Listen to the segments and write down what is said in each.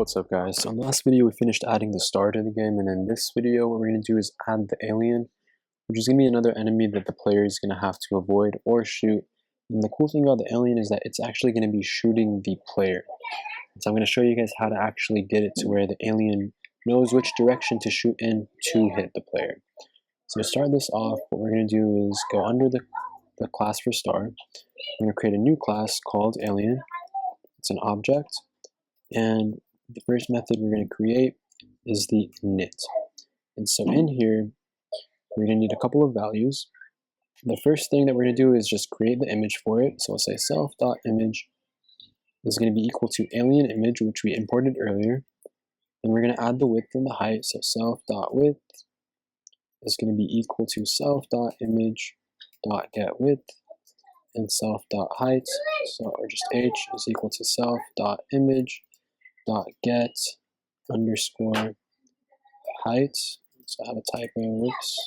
What's up guys? So in the last video we finished adding the star to the game, and in this video what we're going to do is add the alien, which is going to be another enemy that the player is going to have to avoid or shoot. And the cool thing about the alien is that it's actually going to be shooting the player. So I'm going to show you guys how to actually get it to where the alien knows which direction to shoot in to hit the player. So to start this off, what we're going to do is go under the class for star. We're going to create a new class called alien. It's an object, and the first method we're going to create is the init. And so in here, we're going to need a couple of values. The first thing that we're going to do is just create the image for it. So we'll say self.image is going to be equal to alien image, which we imported earlier. And we're going to add the width and the height. So self.width is going to be equal to self.image.getWidth, and self.height, so or just h, is equal to self.image.get underscore height. So I have a typo, whoops,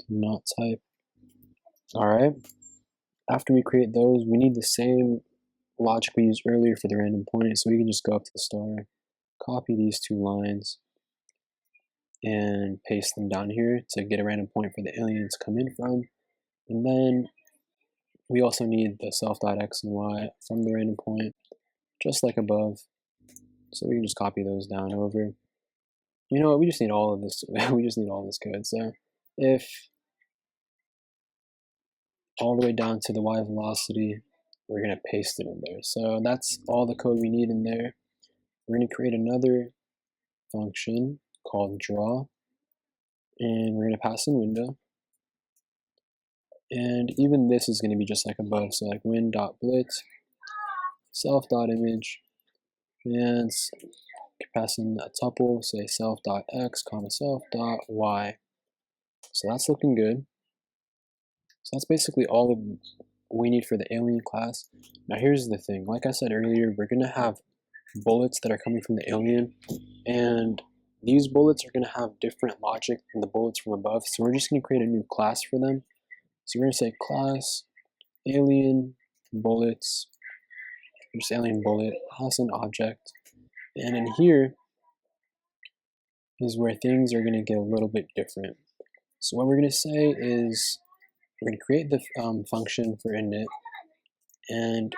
not type. Alright, after we create those, we need the same logic we used earlier for the random point, so we can just go up to the star, copy these two lines, and paste them down here to get a random point for the alien to come in from. And then we also need the self.x and y from the random point, just like above. So we can just copy those down over. You know what, we just need all of this, we just need all this code. So if all the way down to the y velocity, we're going to paste it in there. So that's all the code we need in there. We're going to create another function called draw, and we're going to pass in window. And even this is going to be just like above, so like win.blitz, self.image, and pass in a tuple, say self.x, comma self.y. So that's looking good. So that's basically all of we need for the alien class. Now here's the thing, like I said earlier, we're going to have bullets that are coming from the alien, and these bullets are going to have different logic than the bullets from above, so we're just going to create a new class for them. So we're going to say class alien bullets, just alien bullet, pass an object, and in here is where things are going to get a little bit different. So what we're going to say is we're going to create the function for init, and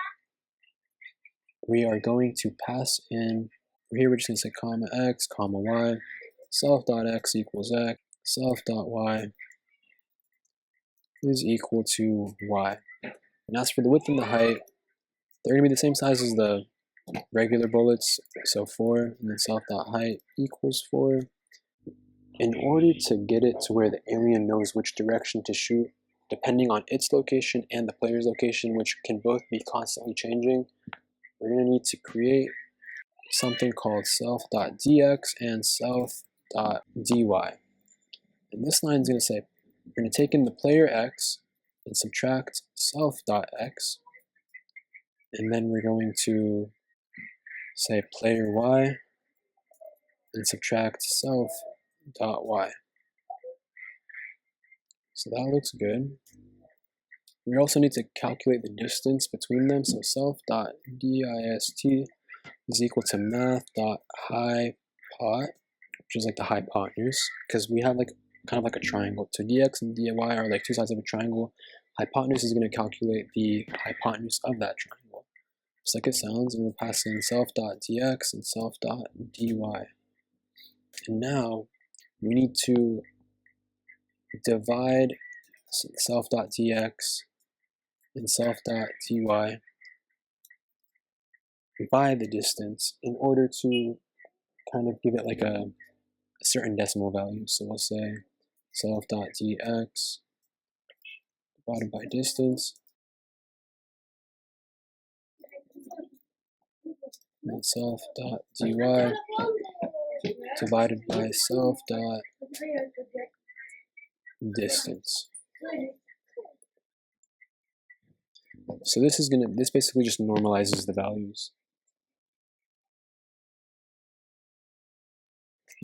we are going to pass in, here we're just going to say comma x, comma y, self.x equals x, self.y is equal to y. And as for the width and the height, they're going to be the same size as the regular bullets, so 4, and then self.height equals 4. In order to get it to where the alien knows which direction to shoot, depending on its location and the player's location, which can both be constantly changing, we're going to need to create something called self.dx and self.dy. And this line is going to say, we're going to take in the player x and subtract self.x, and then we're going to say player y and subtract self.y. So that looks good. We also need to calculate the distance between them, so self.dist is equal to math.hypot, which is like the hypotenuse, because we have like kind of like a triangle. So dx and dy are like two sides of a triangle. Hypotenuse is going to calculate the hypotenuse of that triangle, just like it sounds, and we'll pass in self.dx and self.dy. And now we need to divide self.dx and self.dy by the distance in order to kind of give it like a certain decimal value. So we'll say self.dx divided by distance, and self.dy divided by self.distance. So this basically just normalizes the values.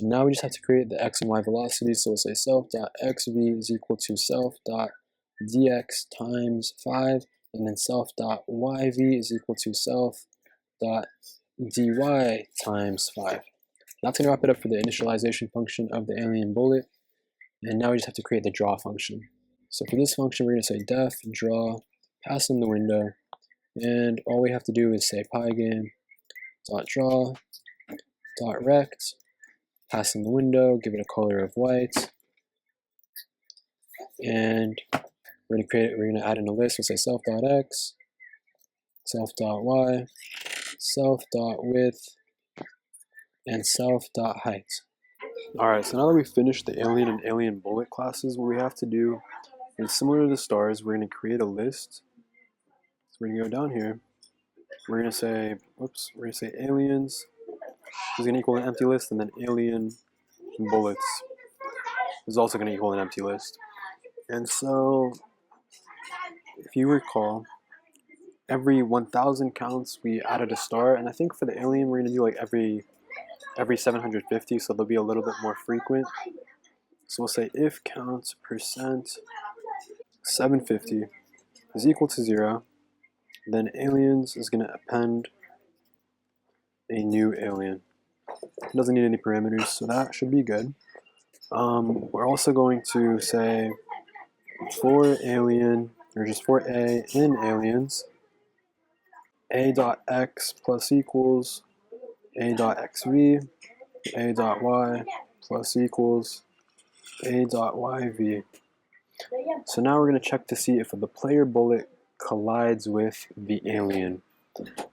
Now we just have to create the x and y velocities, so we'll say self.xv is equal to self.dx times 5, and then self.yv is equal to self.dx dy times 5. That's going to wrap it up for the initialization function of the alien bullet. And now we just have to create the draw function. So for this function, we're going to say def draw, pass in the window, and all we have to do is say pygame dot draw dot rect, pass in the window, give it a color of white, and we're going to add in a list. We'll say self.x, self.y, self.width, and self.height. Alright, so now that we've finished the alien and alien bullet classes, what we have to do is similar to the stars, we're going to create a list. So we're going to go down here. We're going to say, aliens is going to equal an empty list, and then alien bullets is also going to equal an empty list. And so, if you recall, every 1,000 counts we added a star, and I think for the alien we're going to do like every 750, so they'll be a little bit more frequent. So we'll say if count percent 750 is equal to 0, then aliens is going to append a new alien. It doesn't need any parameters, so that should be good. We're also going to say for alien, or just for a in aliens, a.x plus equals a.xv, a.y plus equals a.yv. So now we're going to check to see if the player bullet collides with the alien.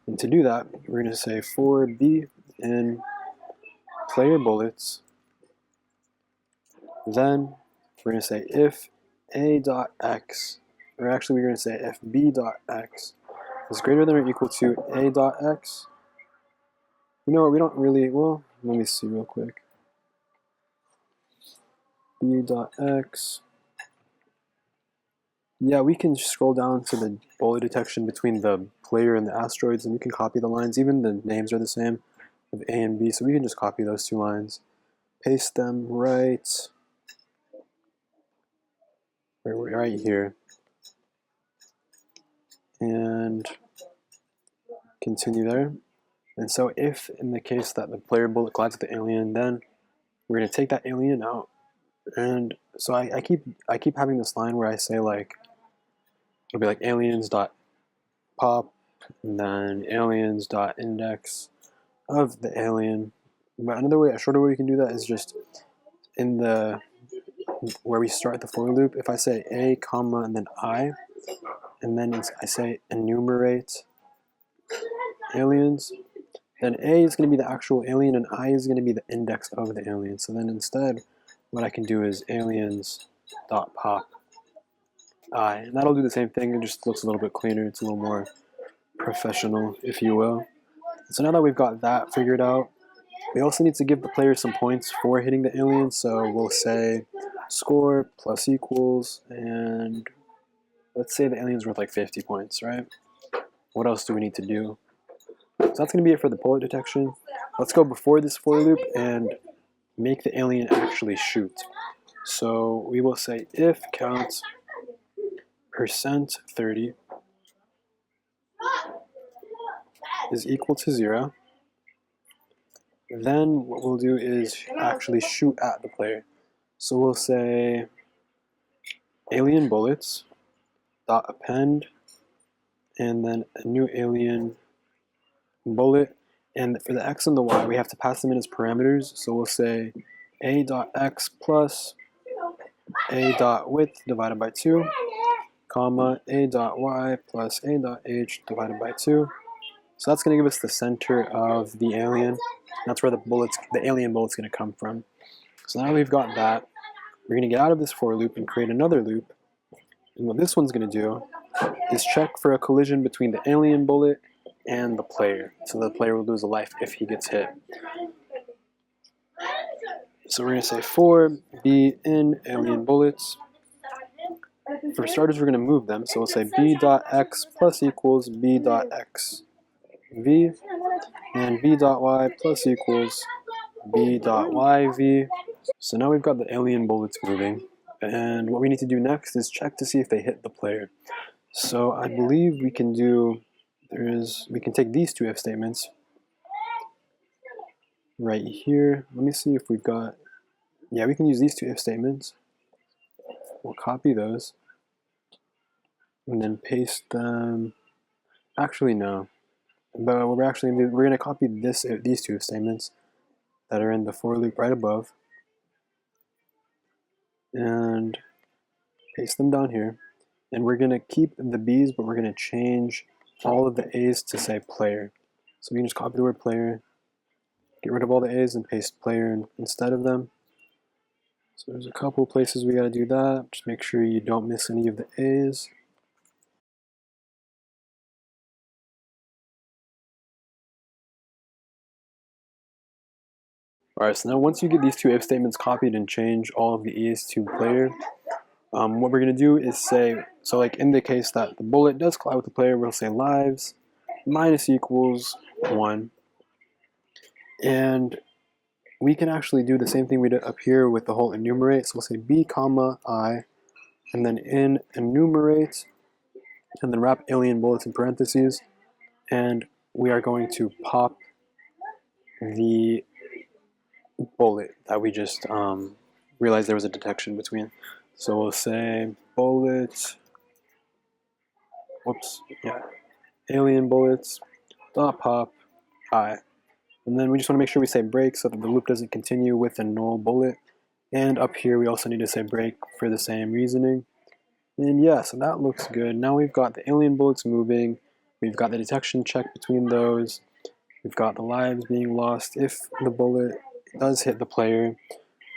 And to do that, we're going to say for b in player bullets, then we're going to say if a.x, or actually we're going to say if b.x is greater than or equal to a.x. You know what, we don't really, well, let me see real quick. b.x. Yeah, we can scroll down to the bullet detection between the player and the asteroids, and we can copy the lines. Even the names are the same of A and B, so we can just copy those two lines, paste them right here, and continue there. And so if in the case that the player bullet collides with the alien, then we're going to take that alien out. And so I keep having this line where I say like, it'll be like aliens dot pop, and then aliens dot index of the alien. But another way, a shorter way we can do that is just in the where we start the for loop. If I say a comma and then I, and then I say enumerate aliens, then A is going to be the actual alien and I is going to be the index of the alien. So then instead, what I can do is aliens.pop I, and that'll do the same thing. It just looks a little bit cleaner. It's a little more professional, if you will. So now that we've got that figured out, we also need to give the player some points for hitting the alien. So we'll say score plus equals, and let's say the alien's worth like 50 points, right? What else do we need to do? So that's going to be it for the bullet detection. Let's go before this for loop and make the alien actually shoot. So we will say if count percent 30 is equal to 0, then what we'll do is actually shoot at the player. So we'll say alien bullets dot append, and then a new alien bullet. And for the x and the y, we have to pass them in as parameters. So we'll say a.x plus a.width divided by 2, comma a.y plus a.h divided by 2. So that's going to give us the center of the alien. That's where the alien bullet's going to come from. So now we've got that, we're going to get out of this for loop and create another loop. And what this one's going to do is check for a collision between the alien bullet and the player. So the player will lose a life if he gets hit. So we're going to say for b in alien bullets. For starters, we're going to move them. So we'll say b.x plus equals b.x v, and b.y plus equals b.yv. So now we've got the alien bullets moving, and what we need to do next is check to see if they hit the player. So I believe we can do, we can take these two if statements, right here. Let me see if we've got, yeah, we can use these two if statements. We'll copy those and then paste them. Actually, no. But we're actually we're going to copy these two if statements that are in the for loop right above and paste them down here. And we're going to keep the B's, but we're going to change all of the A's to say player. So we can just copy the word player, get rid of all the A's and paste player instead of them. So there's a couple places we got to do that. Just make sure you don't miss any of the A's. Alright, so now once you get these two if statements copied and change all of the E's to player, what we're going to do is say, so like in the case that the bullet does collide with the player, we'll say lives minus equals 1. And we can actually do the same thing we did up here with the whole enumerate. So we'll say b comma I, and then in enumerate, and then wrap alien bullets in parentheses, and we are going to pop the bullet that we just realized there was a detection between. So we'll say bullet, whoops, yeah, alien bullets dot pop I. And then we just want to make sure we say break so that the loop doesn't continue with a null bullet. And up here we also need to say break for the same reasoning. And yeah, so that looks good. Now we've got the alien bullets moving. We've got the detection check between those. We've got the lives being lost if the bullet does hit the player.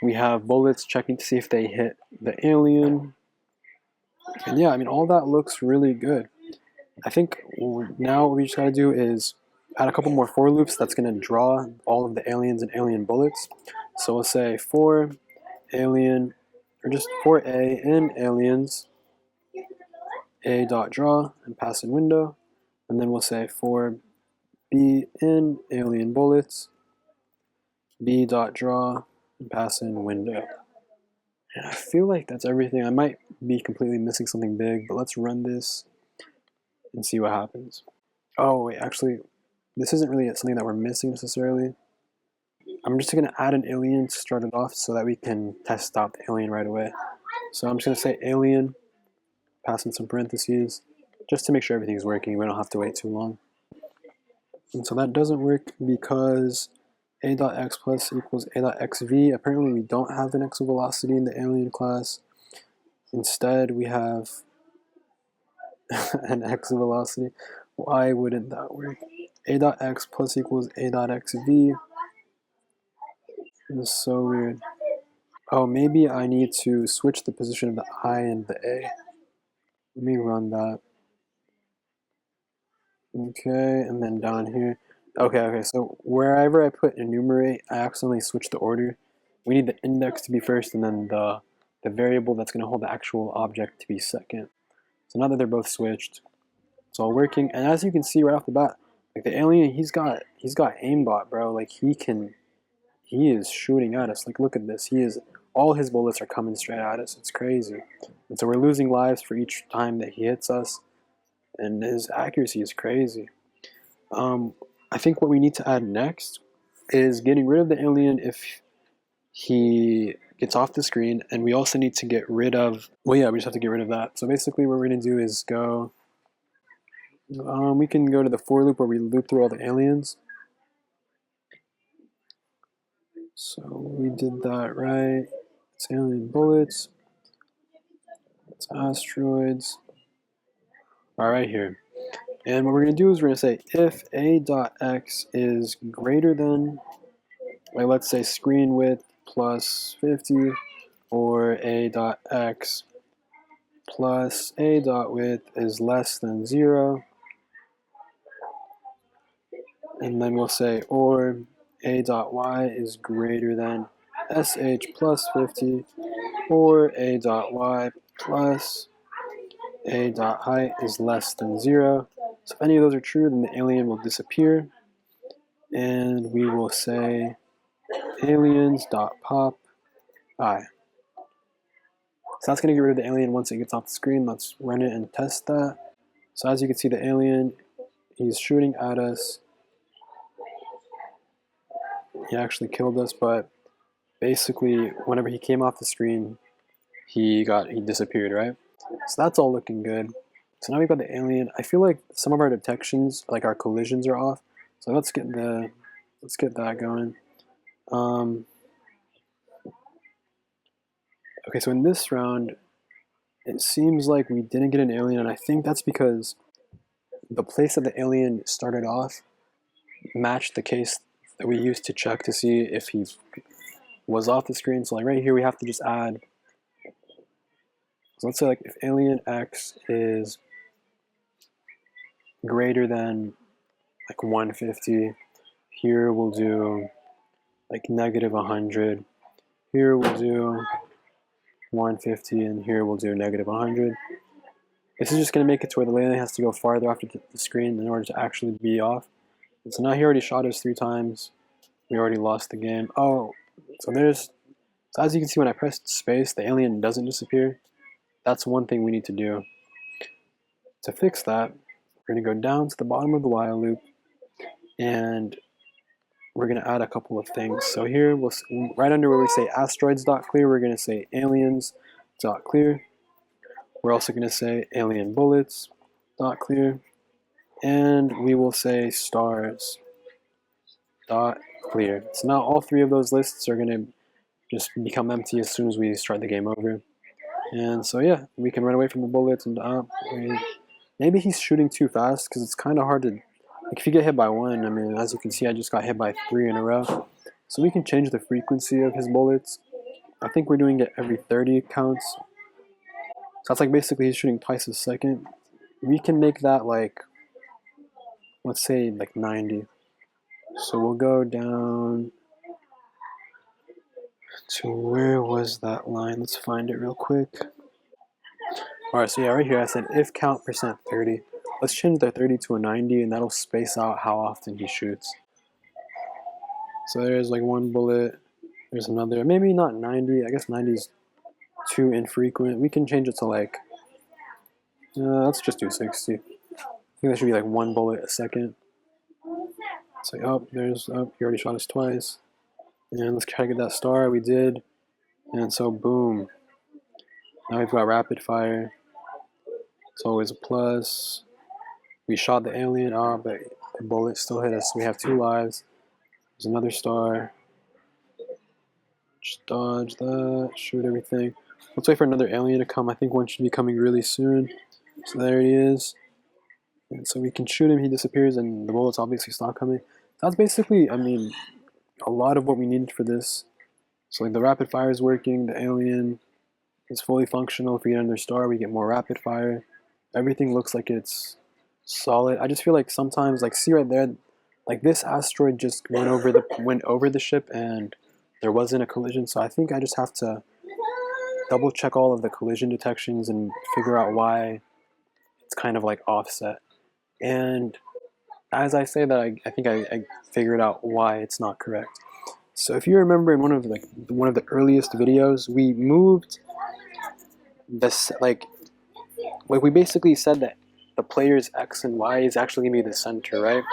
We have bullets checking to see if they hit the alien. And yeah, I mean, all that looks really good. I think now what we just gotta do is add a couple more for loops that's gonna draw all of the aliens and alien bullets. So we'll say for alien, or just for A in aliens, A dot draw and pass in window. And then we'll say for B in alien bullets, B dot draw and pass in window. And I feel like that's everything. I might be completely missing something big, but let's run this and see what happens. Oh wait, actually, this isn't really something that we're missing necessarily. I'm just gonna add an alien to start it off so that we can test out the alien right away. So I'm just gonna say alien, pass in some parentheses, just to make sure everything's working. We don't have to wait too long. And so that doesn't work because a.x plus equals a.xv. Apparently we don't have an x velocity in the alien class. Instead we have an x velocity. Why wouldn't that work? A.x plus equals a.xv. This is so weird. Oh, maybe I need to switch the position of the I and the A. Let me run that. Okay, and then down here. Okay, so wherever I put enumerate, I accidentally switched the order. We need the index to be first and then the variable that's going to hold the actual object to be second. So now that they're both switched, it's all working. And as you can see right off the bat, like the alien, he's got aimbot, bro. Like he is shooting at us. Like look at this. All his bullets are coming straight at us. It's crazy. And so we're losing lives for each time that he hits us. And his accuracy is crazy. I think what we need to add next is getting rid of the alien if he gets off the screen, and we also need to get rid of, well yeah, we just have to get rid of that. So basically what we're going to do is go, we can go to the for loop where we loop through all the aliens. So we did that right. It's alien bullets. It's asteroids. All right here. And what we're going to do is we're going to say if a.x is greater than, like let's say screen width plus 50, or a.x plus a.width is less than 0. And then we'll say or a.y is greater than sh plus 50, or a.y plus a.height is less than 0. So if any of those are true, then the alien will disappear. And we will say aliens.pop I. So that's going to get rid of the alien once it gets off the screen. Let's run it and test that. So as you can see, the alien, he's shooting at us. he actually killed us, but basically whenever he came off the screen, he disappeared, right? So that's all looking good. So now we've got the alien. I feel like some of our detections, like our collisions, are off. So let's get that going. Okay, so in this round, it seems like we didn't get an alien, and I think that's because the place that the alien started off matched the case that we used to check to see if he was off the screen. So like right here, we have to just add. So let's say like if alien X is greater than like 150, here we'll do like negative 100. Here we'll do 150, and here we'll do negative 100. This is just going to make it to where the alien has to go farther off the screen in order to actually be off. And so now he already shot us 3 times. We already lost the game. Oh, so as you can see when I pressed space, the alien doesn't disappear. That's one thing we need to do. To fix that, we're going to go down to the bottom of the while loop, and we're going to add a couple of things. So here, right under where we say asteroids.clear, we're going to say aliens.clear. We're also going to say alien bullets.clear, and we will say stars.clear. So now all 3 of those lists are going to just become empty as soon as we start the game over. And so yeah, we can run away from the bullets and maybe he's shooting too fast because it's kind of hard to, like if you get hit by 1, I mean, as you can see, I just got hit by 3 in a row. So we can change the frequency of his bullets. I think we're doing it every 30 counts. So that's like basically he's shooting twice a second. We can make that like, let's say like 90. So we'll go down to, where was that line? Let's find it real quick. Alright, so yeah, right here I said if count percent 30. Let's change the 30 to a 90, and that'll space out how often he shoots. So there's like 1 bullet, there's another, maybe not 90, I guess 90 is too infrequent. We can change it to like, let's just do 60. I think that should be like 1 bullet a second. It's like, oh, he already shot us twice. And let's try to get that star, we did. And so boom. Now we've got rapid fire. It's always a plus. We shot the alien, but the bullet still hit us. So we have 2 lives. There's another star. Just dodge that, shoot everything. Let's wait for another alien to come. I think one should be coming really soon. So there he is. And so we can shoot him, he disappears, and the bullets obviously stop coming. That's basically, I mean, a lot of what we needed for this. So like the rapid fire is working, the alien is fully functional. If we get another star, we get more rapid fire. Everything looks like it's solid. I just feel like sometimes, like see right there, like this asteroid just went over the ship and there wasn't a collision. So I think I just have to double check all of the collision detections and figure out why it's kind of like offset. And as I say that, I think I figured out why it's not correct. So if you remember in one of the earliest videos, we moved this like we basically said that the player's X and Y is actually going to be the center, right?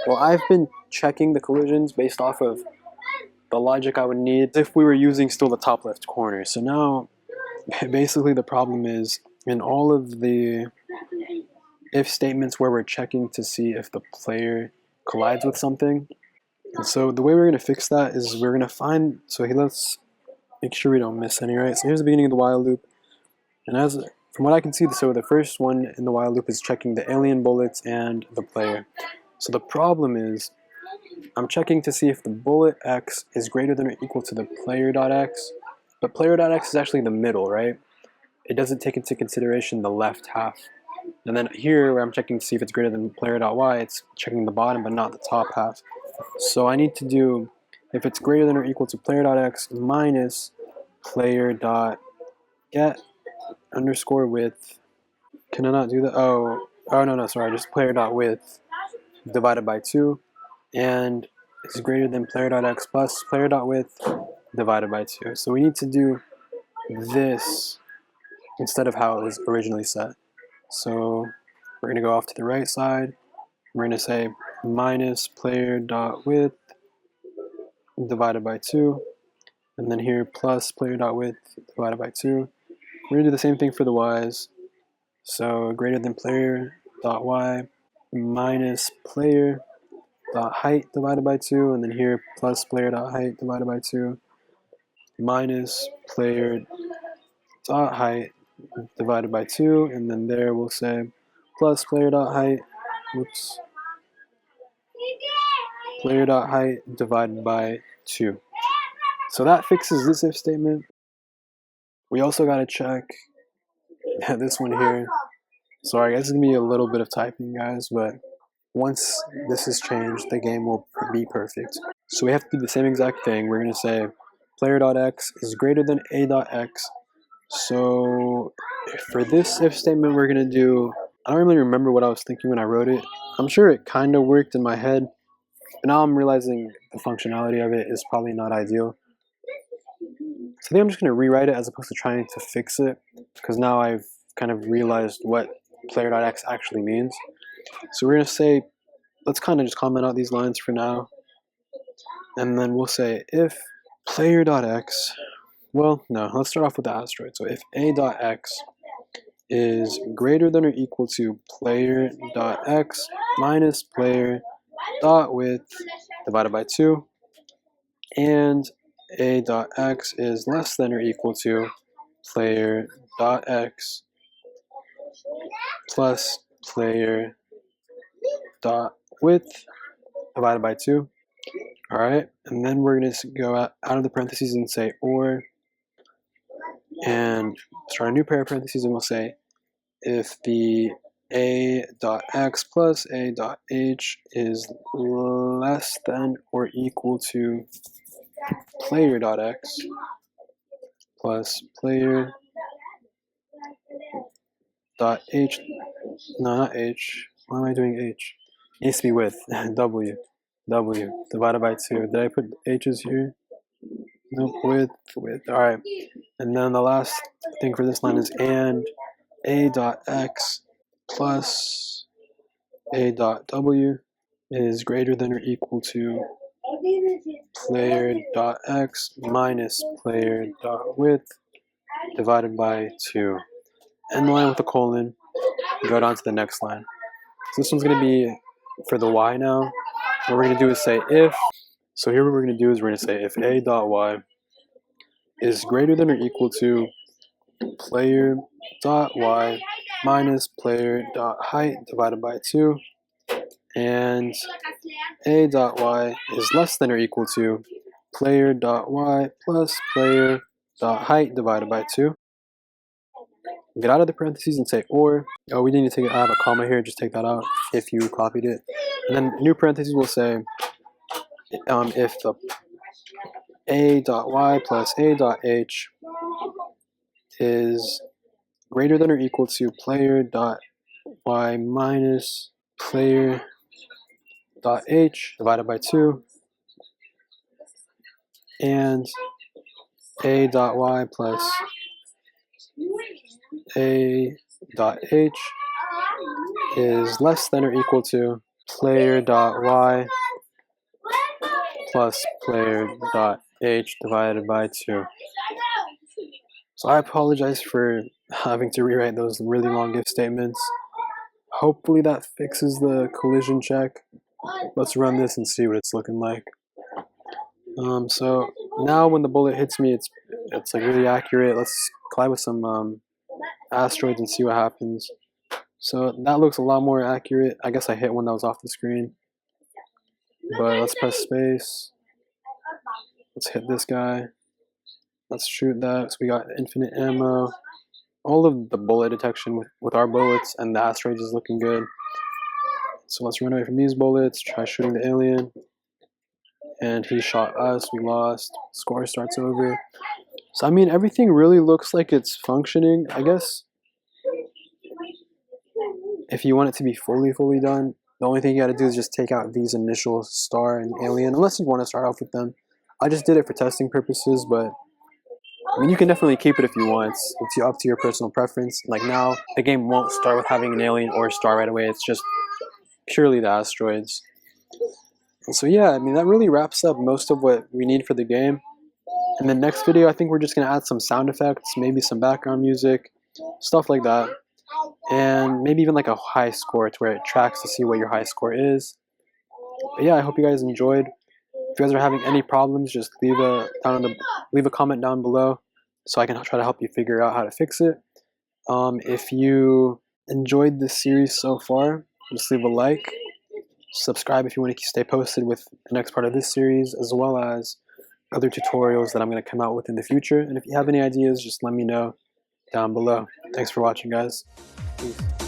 Well, I've been checking the collisions based off of the logic I would need if we were using still the top left corner. So now, basically the problem is in all of the if statements where we're checking to see if the player collides with something. And so the way we're going to fix that is we're going to find, let's make sure we don't miss any, right? So here's the beginning of the while loop. And from what I can see, so the first one in the while loop is checking the alien bullets and the player. So the problem is I'm checking to see if the bullet X is greater than or equal to the player.x, but player.x is actually the middle, right? It doesn't take into consideration the left half. And then here, where I'm checking to see if it's greater than player.y, it's checking the bottom but not the top half. So I need to do, if it's greater than or equal to player.x minus player.get underscore width. Can I not do that? Oh no, sorry, just player.width divided by 2, and is greater than player.x plus player.width divided by 2. So we need to do this instead of how it was originally set. So we're going to go off to the right side. We're going to say minus player.width divided by 2, and then here plus player.width divided by 2. We're going to do the same thing for the y's. So greater than player.y minus player.height divided by 2, and then here plus player.height divided by 2 minus player.height divided by 2, and then there we'll say plus player.height, player.height divided by 2. So that fixes this if statement. We also got to check this one here. Sorry, guys, it's going to be a little bit of typing, guys, but once this is changed, the game will be perfect. So we have to do the same exact thing. We're going to say player.x is greater than a.x. So for this if statement, we're going to do, I don't really remember what I was thinking when I wrote it. I'm sure it kind of worked in my head, but now I'm realizing the functionality of it is probably not ideal. So I think I'm just going to rewrite it as opposed to trying to fix it, because now I've kind of realized what player.x actually means. So we're going to say, let's kind of just comment out these lines for now. And then we'll say if player.x, well, no, let's start off with the asteroid. So if a.x is greater than or equal to player.x minus player.width divided by 2, and a.x is less than or equal to player.x plus player.width divided by 2. All right, and then we're going to go out of the parentheses and say or, and start a new pair of parentheses, and we'll say if the a.x plus a.h is less than or equal to player.x plus player.h, no, not h, why am I doing h? It needs to be with w divided by 2. Did I put h's here? Nope, with. All right, and then the last thing for this line is and a.x plus a.w is greater than or equal to player.x minus player.width divided by 2. End the line with a colon, go down to the next line. So this one's going to be for the y now. What we're going to do is say if, so here what we're going to do is we're going to say if a.y is greater than or equal to player.y minus player.height divided by 2, and a.y is less than or equal to player.y plus player.height divided by 2. Get out of the parentheses and say or. Oh, we didn't take it. I have a comma here. Just take that out if you copied it. And then new parentheses will say if the a.y plus a.h is greater than or equal to player.y minus player.h divided by 2, and a.y plus a.h is less than or equal to player.y plus player.h divided by 2. So I apologize for having to rewrite those really long if statements. Hopefully that fixes the collision check. Let's run this and see what it's looking like. So now when the bullet hits me, it's like really accurate. Let's collide with some asteroids and see what happens. So that looks a lot more accurate. I guess I hit one that was off the screen. But let's press space. Let's hit this guy. Let's shoot that. So we got infinite ammo. All of the bullet detection with our bullets and the asteroids is looking good. So let's run away from these bullets. Try shooting the alien. And he shot us. We lost. Score starts over. So I mean, everything really looks like it's functioning. I guess if you want it to be fully done, the only thing you gotta do is just take out these initial star and alien, unless you want to start off with them. I just did it for testing purposes, but I mean, you can definitely keep it if you want. It's up to your personal preference. Like now, the game won't start with having an alien or a star right away. It's just purely the asteroids. And so yeah, I mean, that really wraps up most of what we need for the game. In the next video, I think we're just going to add some sound effects, maybe some background music, stuff like that. And maybe even like a high score to where it tracks to see what your high score is. But yeah, I hope you guys enjoyed. If you guys are having any problems, just leave a comment down below so I can try to help you figure out how to fix it. If you enjoyed this series so far, just leave a like. Subscribe if you want to stay posted with the next part of this series, as well as other tutorials that I'm going to come out with in the future. And if you have any ideas, just let me know down below. Thanks for watching, guys. Peace.